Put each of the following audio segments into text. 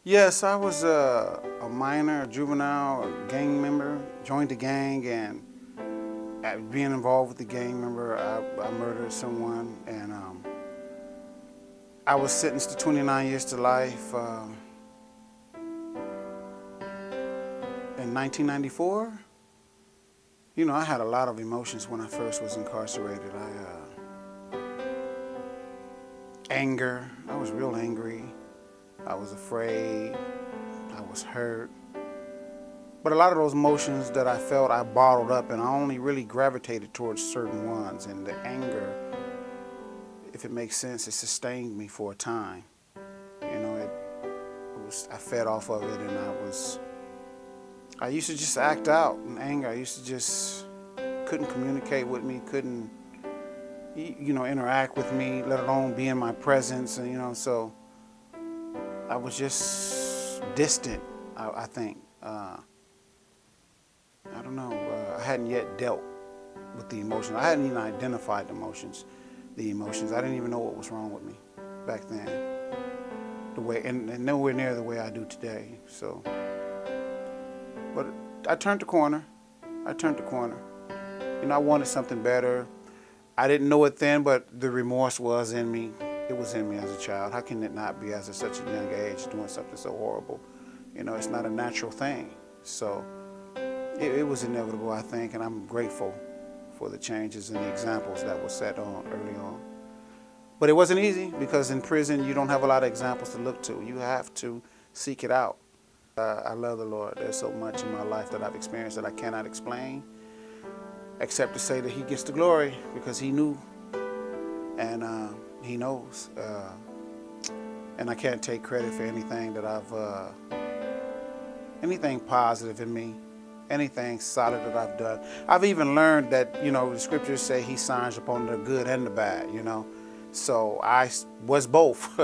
Yes, I was a minor, a juvenile, a gang member, joined the gang, and at being involved with the gang member, I murdered someone, and I was sentenced to 29 years to life in 1994. You know, I had a lot of emotions when I first was incarcerated. Anger, I was real angry. I was afraid. I was hurt. But a lot of those emotions that I felt, I bottled up, and I only really gravitated towards certain ones. And the anger, if it makes sense, it sustained me for a time. You know, I fed off of it, and I used to just act out in anger. I used to just couldn't communicate with me, couldn't, interact with me, let alone be in my presence. And, so I was just distant, I think. I don't know. I hadn't yet dealt with the emotions. I hadn't even identified the emotions. I didn't even know what was wrong with me back then. And nowhere near the way I do today. So, but I turned the corner. I wanted something better. I didn't know it then, but the remorse was in me. It was in me as a child. How can it not be as at such a young age doing something so horrible? It's not a natural thing. So it was inevitable, I think, and I'm grateful for the changes and the examples that were set on early on. But it wasn't easy because in prison you don't have a lot of examples to look to. You have to seek it out. I love the Lord. There's so much in my life that I've experienced that I cannot explain, except to say that He gets the glory because He knew and He knows. And I can't take credit for anything that anything positive in me, anything solid that I've done. I've even learned that, the scriptures say He signs upon the good and the bad, So I was both.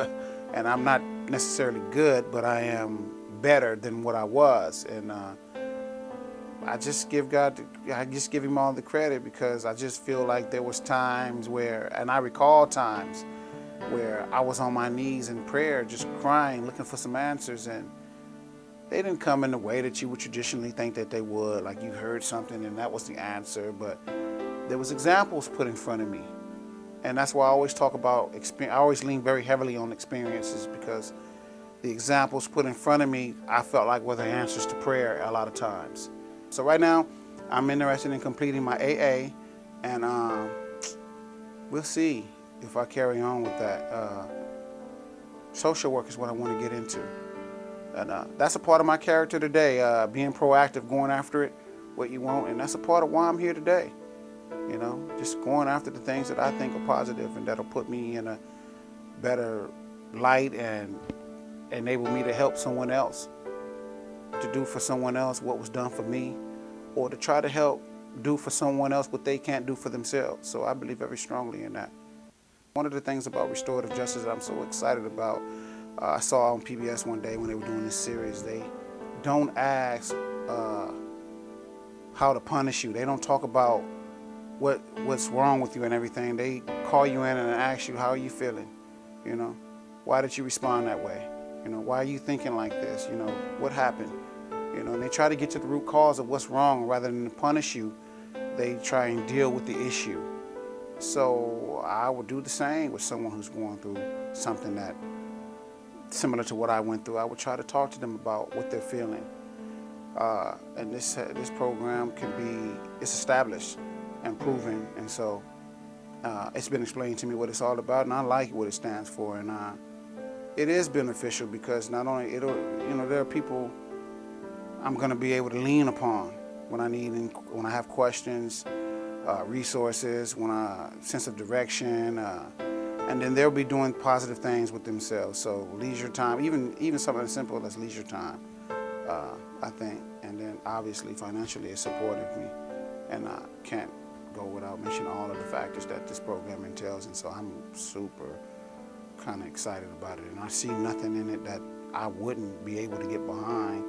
And I'm not necessarily good, but I am better than what I was. And I just give Him all the credit because I just feel like there was times and I recall times where I was on my knees in prayer, just crying, looking for some answers, and they didn't come in the way that you would traditionally think that they would, like you heard something and that was the answer, but there was examples put in front of me. And that's why I always talk about experience. I always lean very heavily on experiences because the examples put in front of me, I felt like were the answers to prayer a lot of times. So right now, I'm interested in completing my AA, and we'll see if I carry on with that. Social work is what I want to get into. And that's a part of my character today, being proactive, going after it, what you want. And that's a part of why I'm here today. Just going after the things that I think are positive and that'll put me in a better light and enable me to help someone else, to do for someone else what was done for me, or to try to help do for someone else what they can't do for themselves. So I believe very strongly in that. One of the things about restorative justice that I'm so excited about, I saw on PBS one day when they were doing this series, they don't ask how to punish you. They don't talk about what's wrong with you and everything. They call you in and ask you, how are you feeling? Why did you respond that way? Why are you thinking like this? What happened? And they try to get to the root cause of what's wrong. Rather than punish you, they try and deal with the issue. So I would do the same with someone who's going through something that similar to what I went through. I would try to talk to them about what they're feeling. And this program it's established and proven, and so it's been explained to me what it's all about, and I like what it stands for, and it is beneficial because not only there are people I'm going to be able to lean upon when I have questions, resources, sense of direction, and then they'll be doing positive things with themselves. So leisure time, even something as simple as leisure time, I think, and then obviously financially it supported me, and I can't go without mentioning all of the factors that this program entails, and so I'm super kind of excited about it, and I see nothing in it that I wouldn't be able to get behind